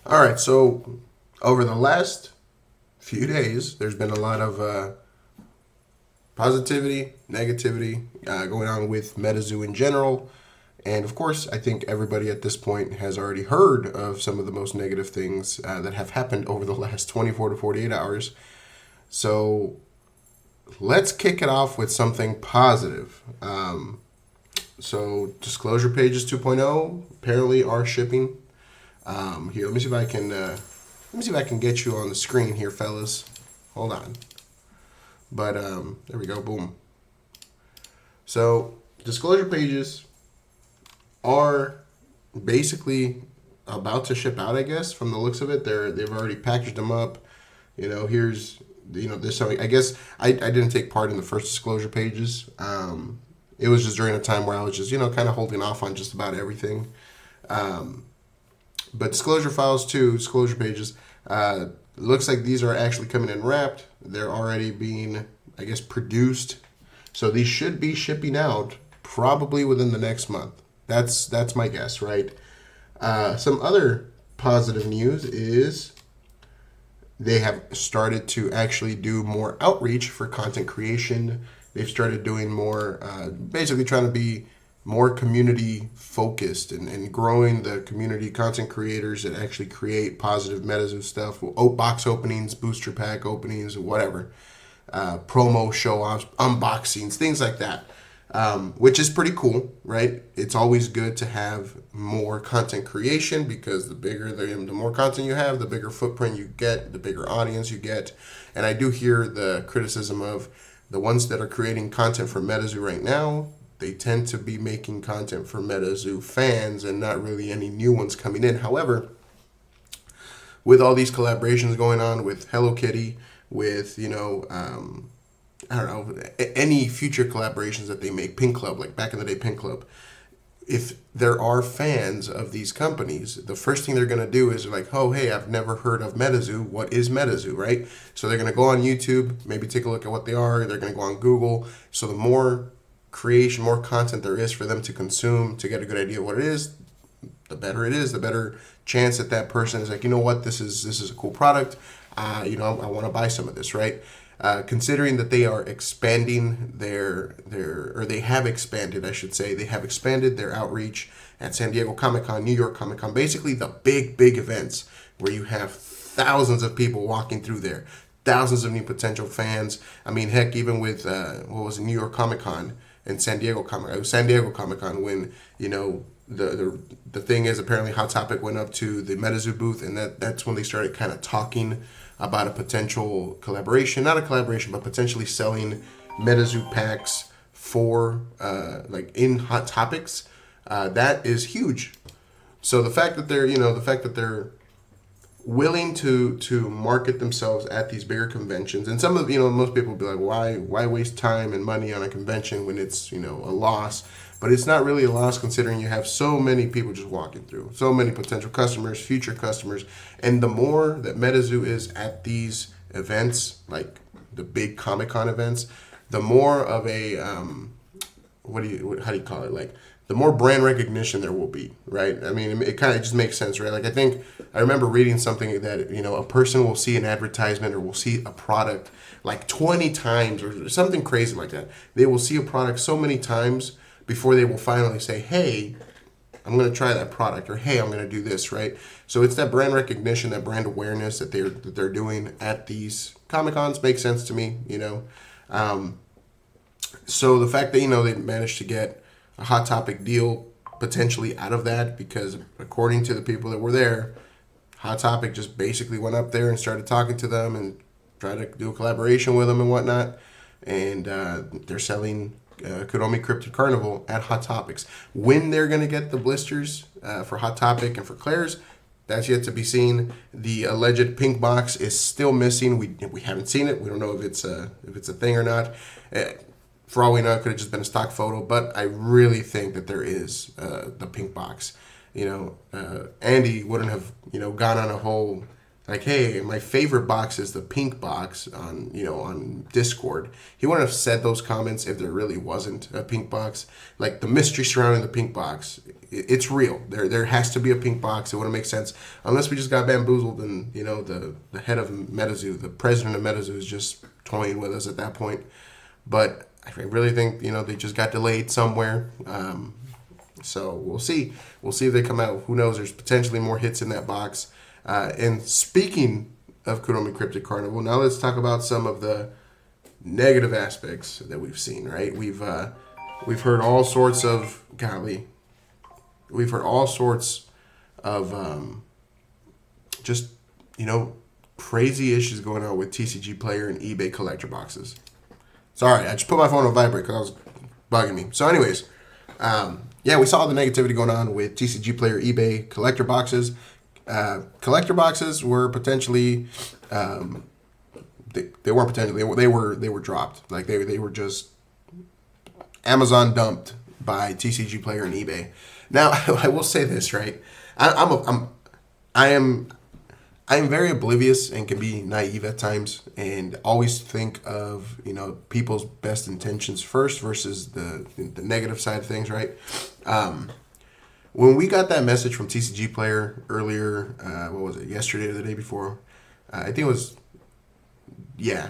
All right, so over the last few days, there's been a lot of positivity, negativity going on with Metazoo in general. And of course, I think everybody at this point has already heard of some of the most negative things that have happened over the last 24 to 48 hours. So let's kick it off with something positive. So Disclosure Pages 2.0 apparently are shipping. Here, let me see if I can. Let me see if I can get you on the screen here, fellas. Hold on. But there we go. Boom. So Disclosure Pages are basically about to ship out, I guess, from the looks of it. They've already packaged them up. Here's this. I guess I didn't take part in the first Disclosure Pages. It was just during a time where I was just kind of holding off on just about everything. But Disclosure Files 2, Disclosure Pages, looks like these are actually coming in wrapped. They're already being, I guess, produced. So these should be shipping out probably within the next month. That's my guess, right? Some other positive news is they have started to actually do more outreach for content creation. They've started doing more, basically trying to be more community focused and growing the community content creators that actually create positive Metazoo stuff, box openings, booster pack openings, whatever, promo show offs, unboxings, things like that, which is pretty cool, right? It's always good to have more content creation because the more content you have, the bigger footprint you get, the bigger audience you get. And I do hear the criticism of the ones that are creating content for Metazoo right now. They tend to be making content for Metazoo fans and not really any new ones coming in. However, with all these collaborations going on with Hello Kitty, with I don't know, any future collaborations that they make, Pink Club, like back in the day, Pink Club. If there are fans of these companies, the first thing they're going to do is like, oh, hey, I've never heard of Metazoo. What is Metazoo, right? So they're going to go on YouTube, maybe take a look at what they are. They're going to go on Google. So the more creation, more content there is for them to consume to get a good idea of what it is, the better it is. The better chance that person is like, you know what, this is a cool product. I want to buy some of this, right? Considering that they are expanding or they have expanded, I should say, they have expanded their outreach at San Diego Comic-Con, New York Comic-Con, basically the big events where you have thousands of people walking through there, thousands of new potential fans. I mean, heck, even with New York Comic-Con and San Diego Comic-Con. It was San Diego Comic-Con when, the thing is apparently Hot Topic went up to the Metazoo booth, and that's when they started kind of talking about a potential collaboration, not a collaboration, but potentially selling Metazoo packs for in Hot Topics. That is huge. So the fact that they're willing to market themselves at these bigger conventions, and some of most people will be like, why waste time and money on a convention when it's a loss? But it's not really a loss considering you have so many people just walking through, so many potential customers, future customers, and the more that Metazoo is at these events, like the big Comic-Con events, the more of a how do you call it, like the more brand recognition there will be, right? I mean, it kind of just makes sense, right? Like I remember reading something that a person will see an advertisement or will see a product like 20 times or something crazy like that. They will see a product so many times before they will finally say, hey, I'm going to try that product, or hey, I'm going to do this, right? So it's that brand recognition, that brand awareness that they're doing at these Comic-Cons makes sense to me, So the fact that they managed to get a Hot Topic deal potentially out of that, because according to the people that were there, Hot Topic just basically went up there and started talking to them and tried to do a collaboration with them and whatnot, and they're selling Kuromi Cryptid Carnival at Hot Topics. When they're going to get the blisters for Hot Topic and for Claire's, that's yet to be seen. The alleged pink box is still missing. We haven't seen it. We don't know if it's a thing or not. For all we know, it could have just been a stock photo, but I really think that there is the pink box. Andy wouldn't have gone on a whole like, hey, my favorite box is the pink box on, on Discord. He wouldn't have said those comments if there really wasn't a pink box. Like, the mystery surrounding the pink box, it's real. There has to be a pink box. It wouldn't make sense unless we just got bamboozled and, the head of Metazoo, the president of Metazoo, is just toying with us at that point. But I really think, they just got delayed somewhere. So we'll see. We'll see if they come out. Who knows? There's potentially more hits in that box. And speaking of Kuromi Cryptic Carnival, now let's talk about some of the negative aspects that we've seen. Right? We've heard all sorts of we've heard all sorts of just crazy issues going on with TCGPlayer and eBay collector boxes. Sorry, I just put my phone on vibrate because it was bugging me. So, anyways, we saw the negativity going on with TCGPlayer eBay collector boxes. Collector boxes were potentially, they weren't potentially, they were dropped. Like they were just Amazon dumped by TCGPlayer and eBay. Now I will say this, right? I am very oblivious and can be naive at times, and always think of people's best intentions first versus the negative side of things, right? When we got that message from TCGPlayer earlier, what was it, yesterday or the day before? I think it was, the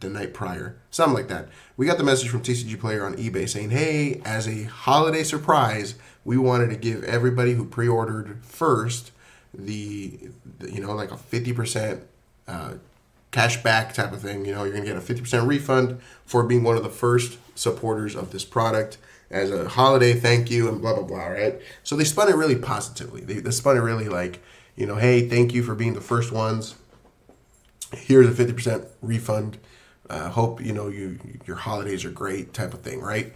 night prior, something like that. We got the message from TCGPlayer on eBay saying, hey, as a holiday surprise, we wanted to give everybody who pre-ordered first like a 50% cash back type of thing. You're going to get a 50% refund for being one of the first supporters of this product as a holiday thank you and blah, blah, blah, right? So they spun it really positively. They spun it really like, hey, thank you for being the first ones. Here's a 50% refund. Hope, your holidays are great type of thing, right?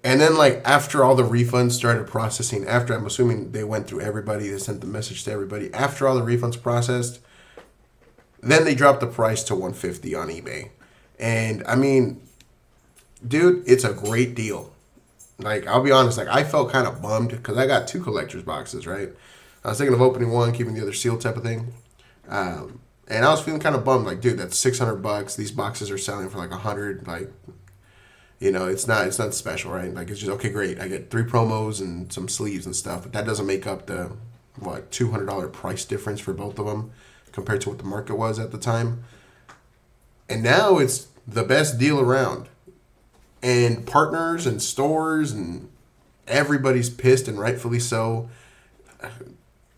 And then, like, after all the refunds started processing, after I'm assuming they went through everybody, they sent the message to everybody. After all the refunds processed, then they dropped the price to $150 on eBay. And, I mean, dude, it's a great deal. Like, I'll be honest, like, I felt kind of bummed because I got 2 collector's boxes, right? I was thinking of opening one, keeping the other sealed type of thing. And I was feeling kind of bummed, like, dude, that's $600. These boxes are selling for like $100. Like, it's not special, right? Like, it's just, okay, great. I get 3 promos and some sleeves and stuff, but that doesn't make up the, $200 price difference for both of them compared to what the market was at the time. And now it's the best deal around. And partners and stores and everybody's pissed, and rightfully so.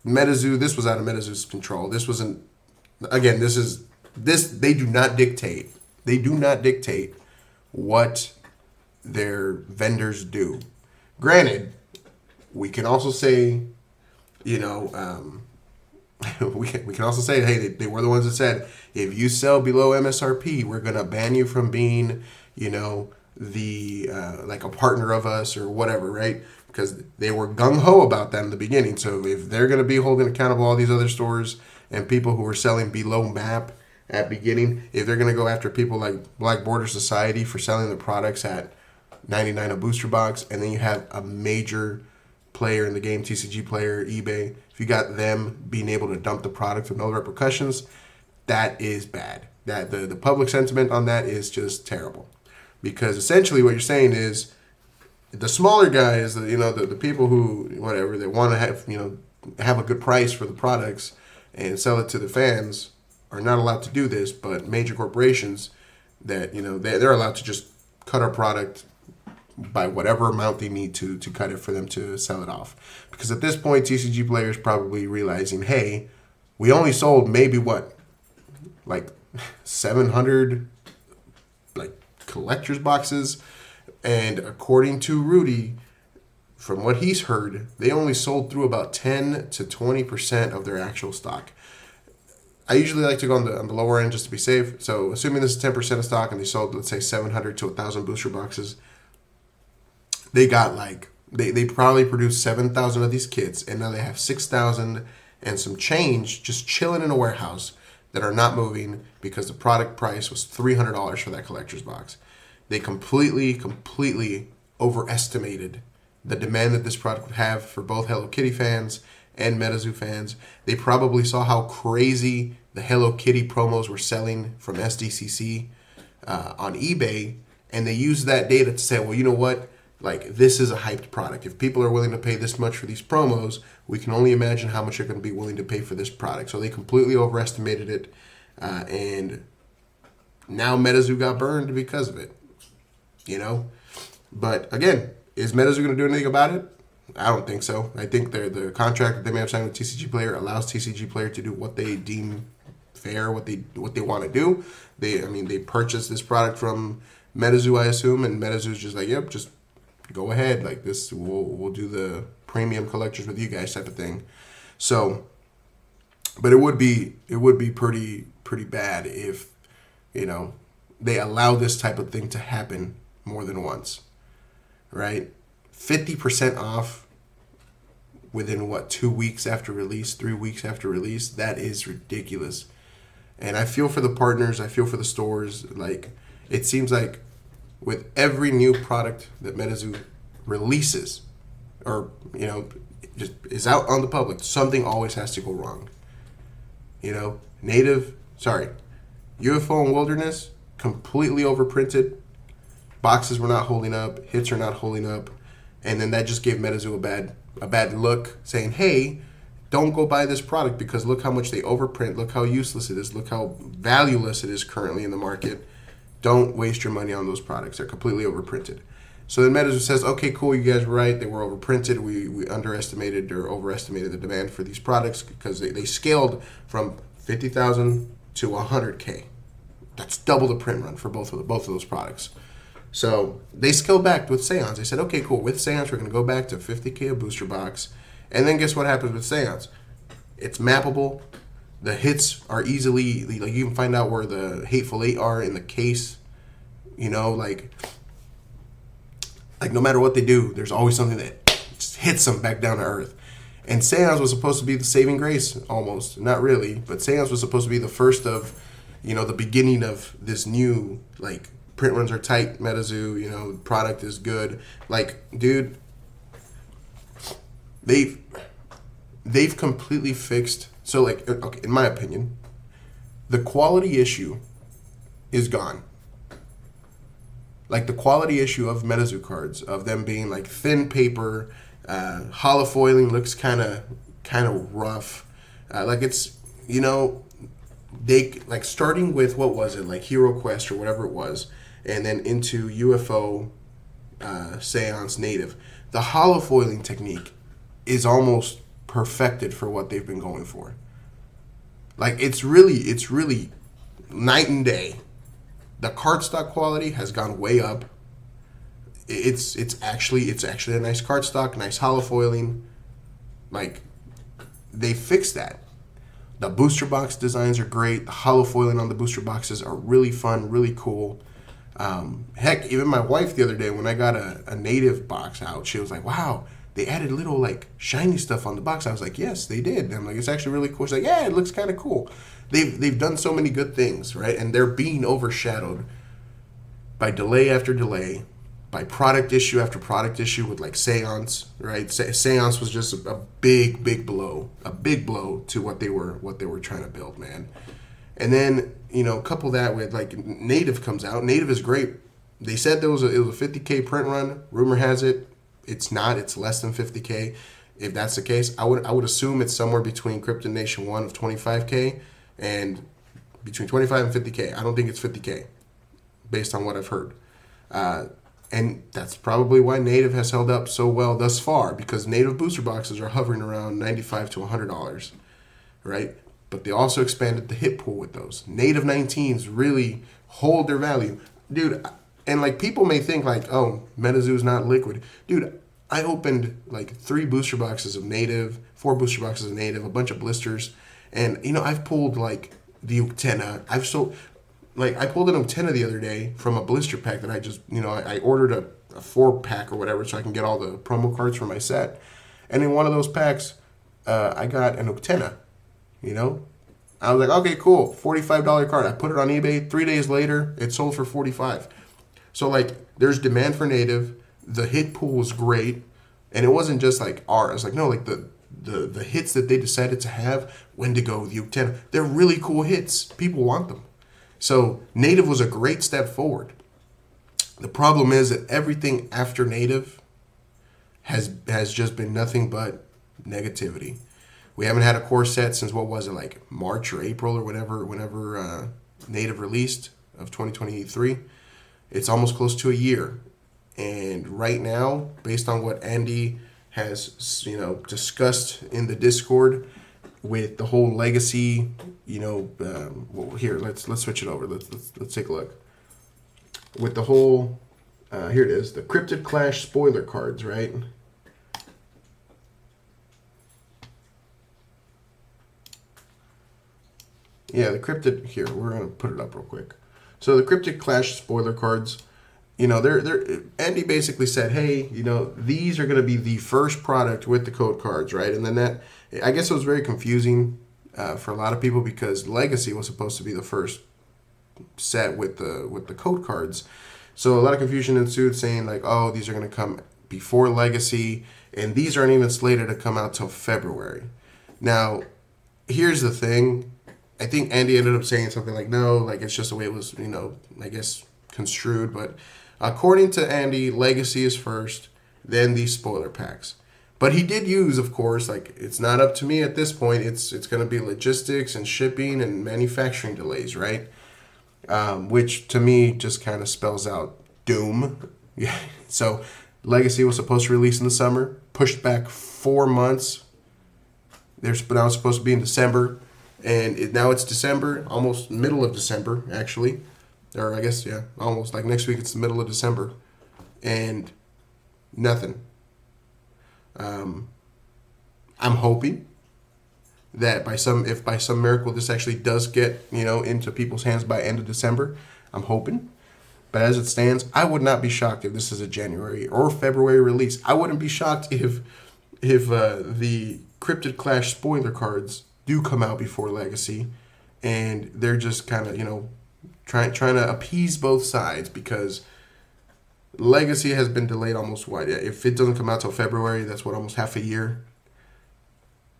Metazoo, this was out of Metazoo's control. This wasn't, again, they do not dictate. They do not dictate what their vendors do. Granted, we can also say, we can also say, hey, they were the ones that said, if you sell below MSRP, we're gonna ban you from being, like a partner of us or whatever, right? Because they were gung-ho about that in the beginning. So if they're gonna be holding accountable all these other stores and people who were selling below MAP at beginning, if they're gonna go after people like Black Border Society for selling the products at $99 a booster box, and then you have a major player in the game, TCGPlayer, eBay, if you got them being able to dump the product with no repercussions, that is bad. That the public sentiment on that is just terrible. Because essentially what you're saying is the smaller guys, the people who, whatever, they want to have a good price for the products and sell it to the fans are not allowed to do this, but major corporations that, they're allowed to just cut our product by whatever amount they need to cut it for them to sell it off. Because at this point, TCGPlayer is probably realizing, hey, we only sold maybe like 700 like collector's boxes, and according to Rudy, from what he's heard, they only sold through about 10 to 20% of their actual stock. I usually like to go on the lower end just to be safe. So assuming this is 10% of stock and they sold, let's say, 700 to 1,000 booster boxes, they got they probably produced 7,000 of these kits, and now they have 6,000 and some change just chilling in a warehouse that are not moving because the product price was $300 for that collector's box. They completely overestimated the demand that this product would have for both Hello Kitty fans and Metazoo fans. They probably saw how crazy the Hello Kitty promos were selling from SDCC on eBay, and they used that data to say, well, you know what? Like, this is a hyped product. If people are willing to pay this much for these promos, we can only imagine how much they're going to be willing to pay for this product. So they completely overestimated it, and now Metazoo got burned because of it, you know? But again, is Metazoo going to do anything about it? I don't think so. I think the contract that they may have signed with TCGPlayer allows TCGPlayer to do what they deem fair, what they want to do. They purchased this product from Metazoo, I assume, and Metazoo's just like, yep, just go ahead. Like this, we'll do the premium collectors with you guys type of thing. So, but it would be pretty bad if, you know, they allow this type of thing to happen more than once, right? 50% off within 2 weeks after release, 3 weeks after release. That is ridiculous. And I feel for the partners, I feel for the stores. Like, it seems like with every new product that Metazoo releases, or, you know, just is out on the public, something always has to go wrong. You know, UFO and Wilderness, completely overprinted. Boxes were not holding up, hits are not holding up, and then that just gave Metazoo a bad look, saying, hey, don't go buy this product because look how much they overprint, look how useless it is, look how valueless it is currently in the market. Don't waste your money on those products. They're completely overprinted. So then Metazoo says, okay, cool, you guys were right. They were overprinted. We underestimated or overestimated the demand for these products because they scaled from 50,000 to 100K. That's double the print run for both of those products. So they scaled back with Seance. They said, okay, cool, with Seance, we're going to go back to 50K a booster box. And then guess what happens with Seance? It's mappable. The hits are easily, like, you can find out where the Hateful Eight are in the case. You know, like no matter what they do, there's always something that just hits them back down to earth. And Seance was supposed to be the saving grace, almost. Not really, but Seance was supposed to be the first of, you know, the beginning of this new, like, print runs are tight, Metazoo, you know, product is good. Like, dude, they've completely fixed. So, like, okay, in my opinion, the quality issue is gone. Like, the quality issue of Metazoo cards, of them being like thin paper, holofoiling looks kind of rough. Like, it's, you know, they, like, starting with, what was it, like Hero Quest or whatever it was, and then into UFO, Seance Native. The holofoiling technique is almost perfected for what they've been going for. Like, it's really night and day. The cardstock quality has gone way up. It's actually a nice cardstock, nice holofoiling. Like, they fixed that. The booster box designs are great. The holofoiling on the booster boxes are really fun, really cool. Heck, even my wife the other day, when I got a native box out, she was like, wow, they added little, like, shiny stuff on the box. I was like, yes, they did. And I'm like, it's actually really cool. She's like, yeah, it looks kind of cool. They've done so many good things, right? And they're being overshadowed by delay after delay, by product issue after product issue with, like, Seance, right? Seance was just a big blow to what they were trying to build, man. And then, you know, couple that with, like, Native comes out. Native is great. They said it was a 50K print run. Rumor has it it's not. It's less than 50K. If that's the case, I would assume it's somewhere between Krypton Nation 1 of 25K and between 25 and 50K. I don't think it's 50K based on what I've heard. And that's probably why Native has held up so well thus far, because Native booster boxes are hovering around $95 to $100, right? But they also expanded the hit pool with those. Native 19s really hold their value. Dude, and, like, people may think, like, oh, Metazoo's not liquid. Dude, I opened, like, 3 booster boxes of Native, 4 booster boxes of Native, a bunch of blisters, and, you know, I've pulled, like, the Uktena. I pulled an Uktena the other day from a blister pack that I just, you know, I ordered a 4-pack or whatever so I can get all the promo cards for my set. And in one of those packs, I got an Uktena, you know? I was like, okay, cool, $45 card. I put it on eBay. 3 days later, it sold for $45. So, like, there's demand for Native. The hit pool was great. And it wasn't just, like, ours. Like, no, like, the hits that they decided to have, Wendigo, the Uktena, they're really cool hits. People want them. So native was a great step forward. The problem is that everything after native has just been nothing but negativity. We haven't had a core set since, what was it, like March or April or whenever native released of 2023. It's almost close to a year. And right now, based on what Andy has, discussed in the Discord with the whole legacy, here, let's switch it over. Let's take a look. With the whole, here it is, the Cryptid Clash spoiler cards, right? Yeah, the Cryptid, here, we're going to put it up real quick. So the Cryptid Clash spoiler cards, they're Andy basically said, hey, these are going to be the first product with the code cards, right? And then that, I guess it was very confusing for a lot of people because Legacy was supposed to be the first set with the code cards. So a lot of confusion ensued saying like, oh, these are going to come before Legacy, and these aren't even slated to come out till February. Now, here's the thing. I think Andy ended up saying something like, no, like it's just the way it was, I guess construed. But according to Andy, Legacy is first, then these spoiler packs. But he did use, of course, like it's not up to me at this point. It's going to be logistics and shipping and manufacturing delays, right? Which to me just kind of spells out doom. Yeah. So Legacy was supposed to release in the summer, pushed back 4 months. They're now supposed to be in December. And now it's December, almost middle of December, actually. Or I guess, yeah, almost. Like next week, it's the middle of December. And nothing. I'm hoping that if by some miracle this actually does get, into people's hands by end of December. I'm hoping. But as it stands, I would not be shocked if this is a January or February release. I wouldn't be shocked if the Cryptid Clash spoiler cards do come out before Legacy, and they're just kind of trying to appease both sides because Legacy has been delayed almost if it doesn't come out till February, that's almost half a year.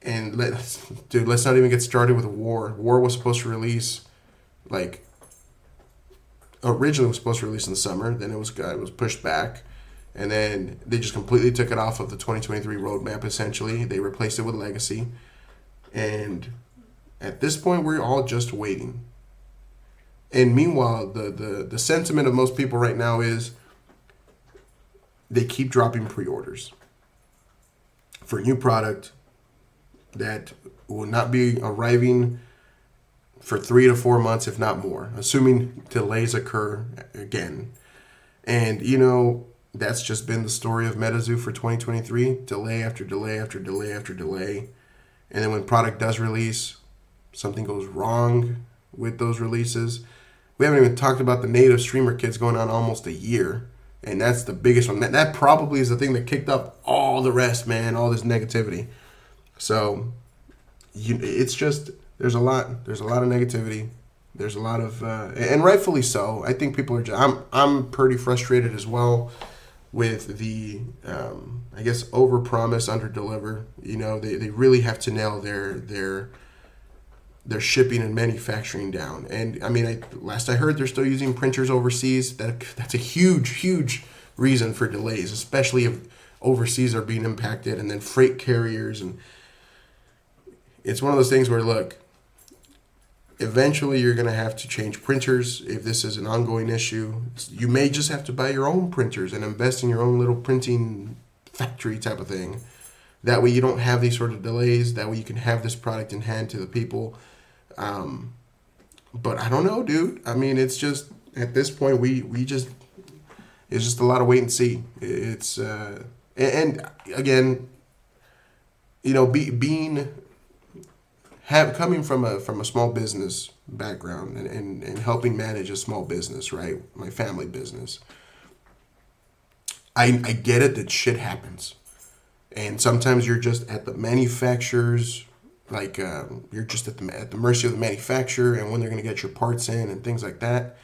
And let's not even get started with War. War was supposed to release originally was supposed to release in the summer, then it was pushed back. And then they just completely took it off of the 2023 roadmap, essentially. They replaced it with Legacy. And at this point, we're all just waiting. And meanwhile, the sentiment of most people right now is they keep dropping pre-orders for new product that will not be arriving for 3 to 4 months, if not more, assuming delays occur again. And, that's just been the story of Metazoo for 2023. Delay after delay after delay after delay. And then when product does release, something goes wrong with those releases. We haven't even talked about the native streamer kits going on almost a year. And that's the biggest one. That probably is the thing that kicked up all the rest, man, all this negativity. So it's just, there's a lot of negativity. There's a lot of, and rightfully so. I think people are I'm pretty frustrated as well with the, I guess, over-promise, under-deliver. They really have to nail their shipping and manufacturing down. And, I mean, last I heard, they're still using printers overseas. That's a huge, huge reason for delays, especially if overseas are being impacted, and then freight carriers. And it's one of those things where, look, eventually you're going to have to change printers if this is an ongoing issue. You may just have to buy your own printers and invest in your own little printing factory type of thing. That way you don't have these sort of delays. That way you can have this product in hand to the people. But I don't know, dude. I mean, it's just, at this point, it's just a lot of wait and see. It's, and again, coming from a small business background and helping manage a small business, right? My family business. I get it that shit happens. And sometimes you're just at the manufacturer's, you're just at the mercy of the manufacturer and when they're going to get your parts in and things like that.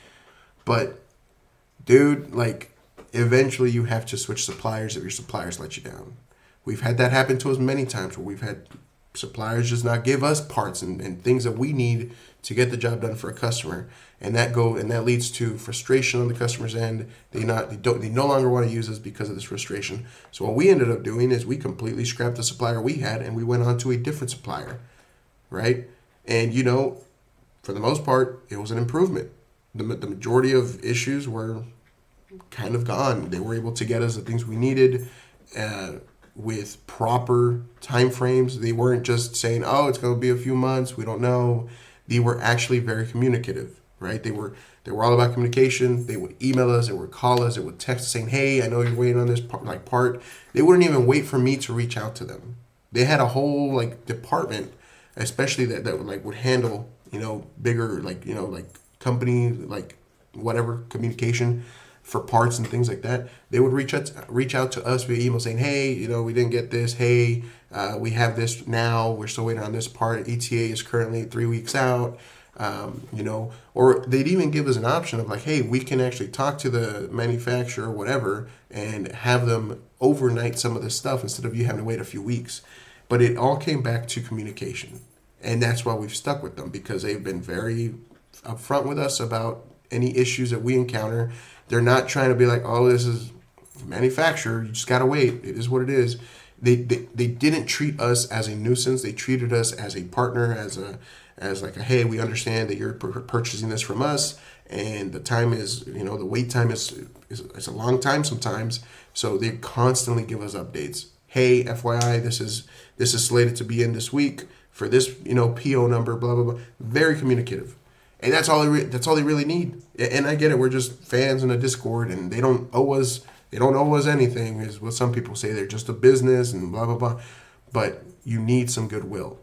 But, dude, eventually you have to switch suppliers if your suppliers let you down. We've had that happen to us many times where we've had suppliers just not give us parts and things that we need to get the job done for a customer, and that leads to frustration on the customer's end. They no longer want to use us because of this frustration. So what we ended up doing is we completely scrapped the supplier we had and we went on to a different supplier, right? And for the most part, it was an improvement. The majority of issues were kind of gone. They were able to get us the things we needed with proper time frames. They weren't just saying, "Oh, it's going to be a few months. We don't know." They were actually very communicative, right? They were all about communication. They would email us, they would call us, they would text us saying, "Hey, I know you're waiting on this part." They wouldn't even wait for me to reach out to them. They had a whole department, especially that would handle bigger company whatever communication for parts and things like that. They would reach out to us via email saying, "Hey, we didn't get this. Hey, we have this now. We're still waiting on this part. ETA is currently 3 weeks out." Or they'd even give us an option of "Hey, we can actually talk to the manufacturer or whatever and have them overnight some of this stuff instead of you having to wait a few weeks." But it all came back to communication. And that's why we've stuck with them, because they've been very upfront with us about any issues that we encounter. They're not trying to be like, "Oh, this is manufacturer, you just gotta wait. It is what it is." They didn't treat us as a nuisance. They treated us as a partner, as "Hey, we understand that you're purchasing this from us, and the time is, the wait time is a long time sometimes." So they constantly give us updates. "Hey, FYI, this is slated to be in this week for this, PO number, blah blah blah." Very communicative. And that's all they really need. And I get it. We're just fans in a Discord, and they don't owe us anything, is what some people say. They're just a business and blah blah blah. But you need some goodwill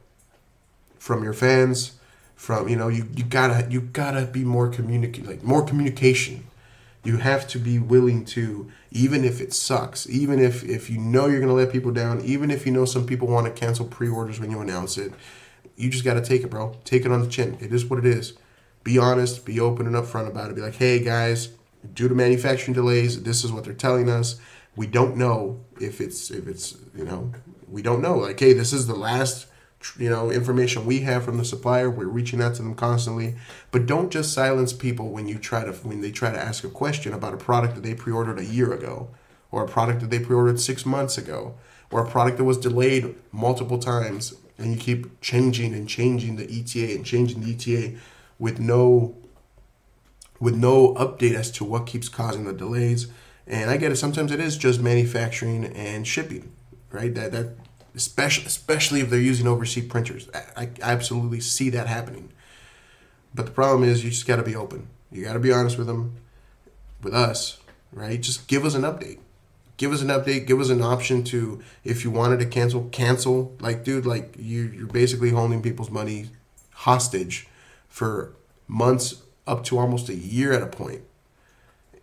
from your fans. From you gotta be more more communication. You have to be willing to, even if it sucks, even if you're gonna let people down, even if some people want to cancel pre-orders when you announce it, you just gotta take it, bro. Take it on the chin. It is what it is. Be honest, be open and upfront about it. Be like, "Hey guys, due to manufacturing delays, this is what they're telling us. We don't know if it's we don't know. Hey, this is the last information we have from the supplier. We're reaching out to them constantly." But don't just silence people when they try to ask a question about a product that they pre-ordered a year ago, or a product that they pre-ordered 6 months ago, or a product that was delayed multiple times, and you keep changing the ETA and changing the ETA with no update as to what keeps causing the delays. And I get it. Sometimes it is just manufacturing and shipping, right? That especially if they're using overseas printers. I absolutely see that happening. But the problem is, you just got to be open. You got to be honest with them, with us, right? Just give us an update. Give us an update. Give us an option to, if you wanted to cancel. Dude, you're basically holding people's money hostage for months, up to almost a year at a point,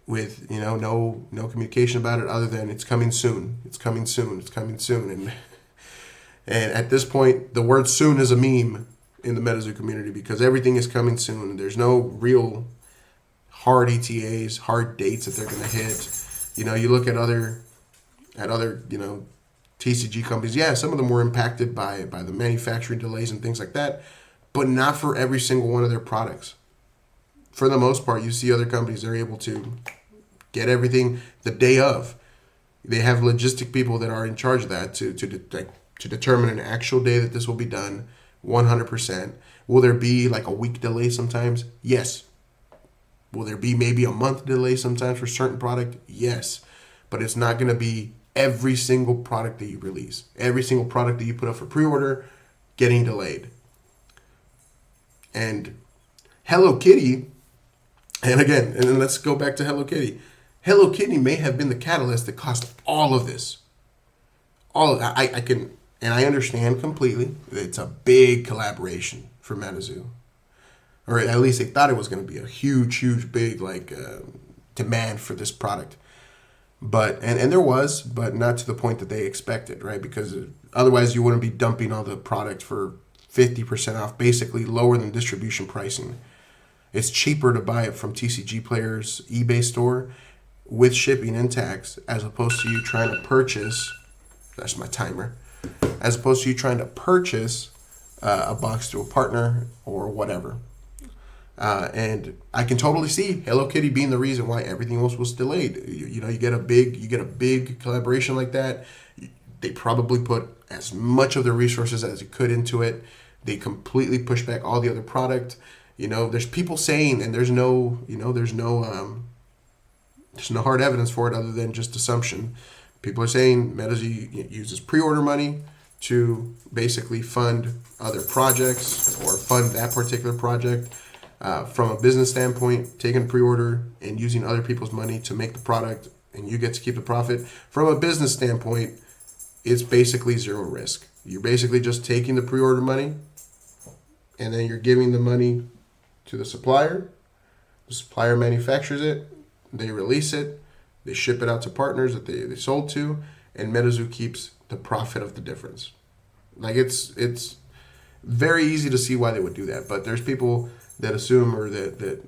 with no communication about it other than "It's coming soon. It's coming soon. It's coming soon." And at this point, the word "soon" is a meme in the Metazoo community, because everything is coming soon. There's no real hard ETAs, hard dates that they're going to hit. You look at other TCG companies. Yeah, some of them were impacted by the manufacturing delays and things like that, but not for every single one of their products. For the most part, you see other companies, they're able to get everything the day of. They have logistic people that are in charge of that to determine an actual day that this will be done 100%. Will there be a week delay sometimes? Yes. Will there be maybe a month delay sometimes for certain product? Yes. But it's not going to be every single product that you release. Every single product that you put up for pre-order getting delayed. And Hello Kitty, and then let's go back to Hello Kitty. Hello Kitty may have been the catalyst that caused all of this. I understand completely. It's a big collaboration for Metazoo, or at least they thought it was going to be a huge, big demand for this product. But and there was, but not to the point that they expected, right? Because otherwise you wouldn't be dumping all the product for 50% off, basically lower than distribution pricing. It's cheaper to buy it from TCGPlayer's eBay store with shipping and tax, as opposed to you trying to purchase That's my timer. As opposed to you trying to purchase a box through a partner or whatever. And I can totally see Hello Kitty being the reason why everything else was delayed. You know, you get a big collaboration like that. They probably put as much of their resources as they could into it. They completely push back all the other product. You know, there's people saying, and there's no hard evidence for it other than just assumption. People are saying Metazoo uses pre-order money to basically fund other projects or fund that particular project. From a business standpoint, taking a pre-order and using other people's money to make the product and you get to keep the profit. From a business standpoint, it's basically zero risk. You're basically just taking the pre-order money and then you're giving the money to the supplier. The supplier manufactures it, they release it, they ship it out to partners that they sold to, and Metazoo keeps the profit of the difference. Like it's very easy to see why they would do that, but there's people that assume or that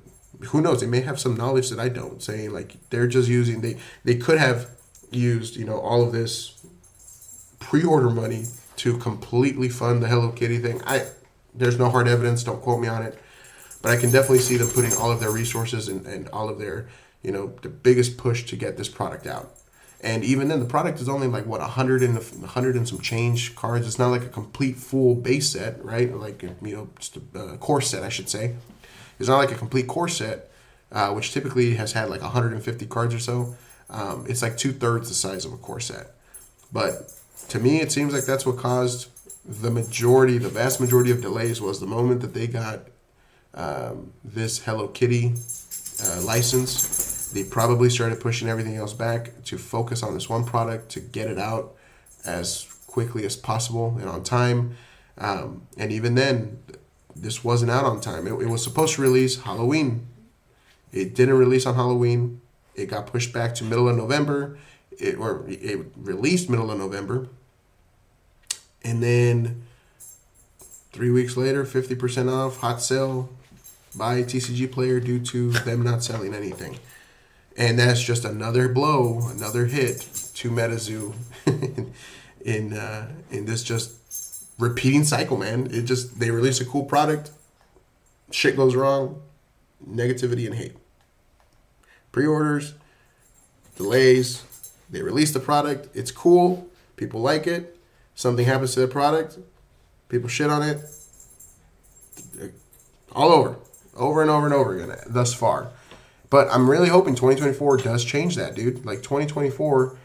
who knows, they may have some knowledge that I don't, saying like they're just using, they could have used, you know, all of this pre-order money to completely fund the Hello Kitty thing. There's no hard evidence, don't quote me on it, but I can definitely see them putting all of their resources and all of their, you know, the biggest push to get this product out. And even then, the product is only like, what, 100 and some change cards. It's not like a complete full base set, right? Like, you know, just a core set, I should say. It's not like a complete core set, which typically has had like 150 cards or so. It's like 2/3 the size of a core set. But to me, it seems like that's what caused the vast majority of delays was the moment that they got this Hello Kitty license. They probably started pushing everything else back to focus on this one product to get it out as quickly as possible and on time. And even then, this wasn't out on time. It was supposed to release Halloween. It didn't release on Halloween. It got pushed back to middle of November. It released middle of November. And then 3 weeks later, 50% off, hot sale, buy TCGPlayer due to them not selling anything. And that's just another blow, another hit to Metazoo in this just repeating cycle, man. They release a cool product, shit goes wrong, negativity and hate. Pre-orders, delays, they release the product, it's cool, people like it, something happens to the product, people shit on it, all over and over and over again thus far. But I'm really hoping 2024 does change that, dude. Like 2024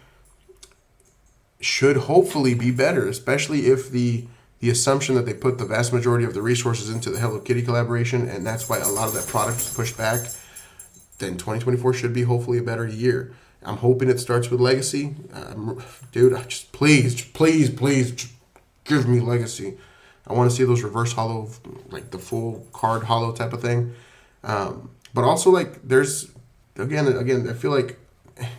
should hopefully be better, especially if the assumption that they put the vast majority of the resources into the Hello Kitty collaboration, and that's why a lot of that product is pushed back, then 2024 should be hopefully a better year. I'm hoping it starts with Legacy. Dude, please give me Legacy. I want to see those reverse holo, like the full card holo type of thing. But also, like, there's, again, I feel like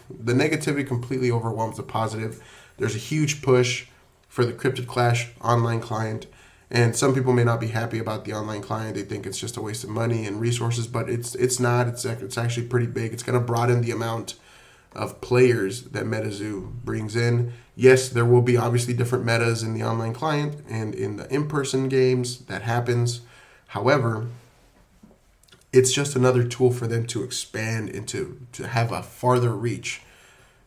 the negativity completely overwhelms the positive. There's a huge push for the Cryptid Clash online client. And some people may not be happy about the online client. They think it's just a waste of money and resources, but it's not. It's actually pretty big. It's going to broaden the amount of players that Metazoo brings in. Yes, there will be obviously different metas in the online client and in the in-person games. That happens. However, it's just another tool for them to expand into, to have a farther reach,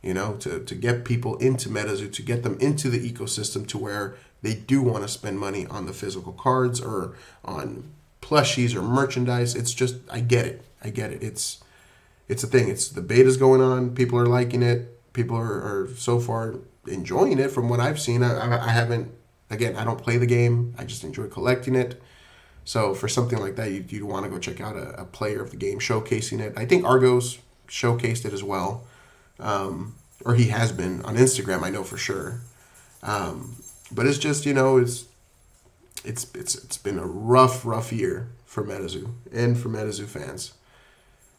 you know, to get people into Metazoo, to get them into the ecosystem to where they do want to spend money on the physical cards or on plushies or merchandise. It's just, I get it. It's a thing. It's the beta's going on. People are liking it. People are so far enjoying it from what I've seen. I haven't, again, I don't play the game. I just enjoy collecting it. So for something like that, you'd want to go check out a player of the game showcasing it. I think Argos showcased it as well, or he has been on Instagram. I know for sure. But it's just, you know, it's been a rough year for Metazoo and for Metazoo fans.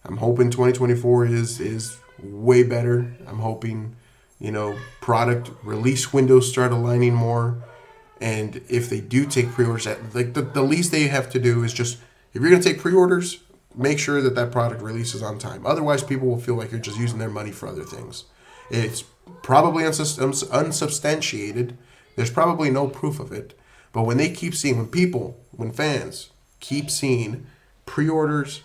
I'm hoping 2024 is way better. I'm hoping, you know, product release windows start aligning more. And if they do take pre-orders, like the least they have to do is just, if you're going to take pre-orders, make sure that product releases on time. Otherwise, people will feel like you're just using their money for other things. It's probably unsubstantiated. There's probably no proof of it. But when they keep seeing, when fans keep seeing pre-orders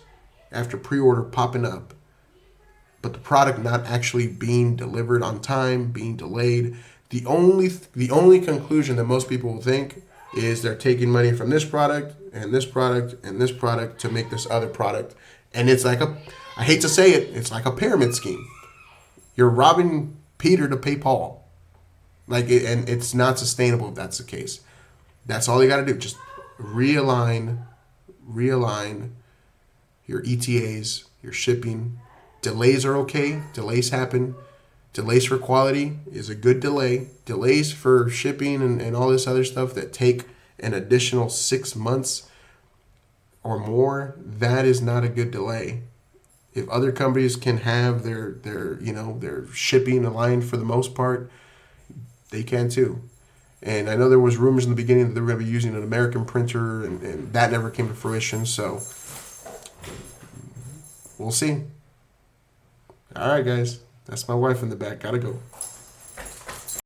after pre-order popping up, but the product not actually being delivered on time, being delayed, the only conclusion that most people will think is they're taking money from this product and this product and this product to make this other product. And it's like I hate to say it, it's like a pyramid scheme. You're robbing Peter to pay Paul. And it's not sustainable if that's the case. That's all you got to do. Just realign your ETAs, your shipping. Delays are okay. Delays happen. Delays for quality is a good delay. Delays for shipping and all this other stuff that take an additional 6 months or more, that is not a good delay. If other companies can have their shipping aligned for the most part, they can too. And I know there was rumors in the beginning that they were going to be using an American printer, and that never came to fruition. So we'll see. All right, guys. That's my wife in the back. Gotta go.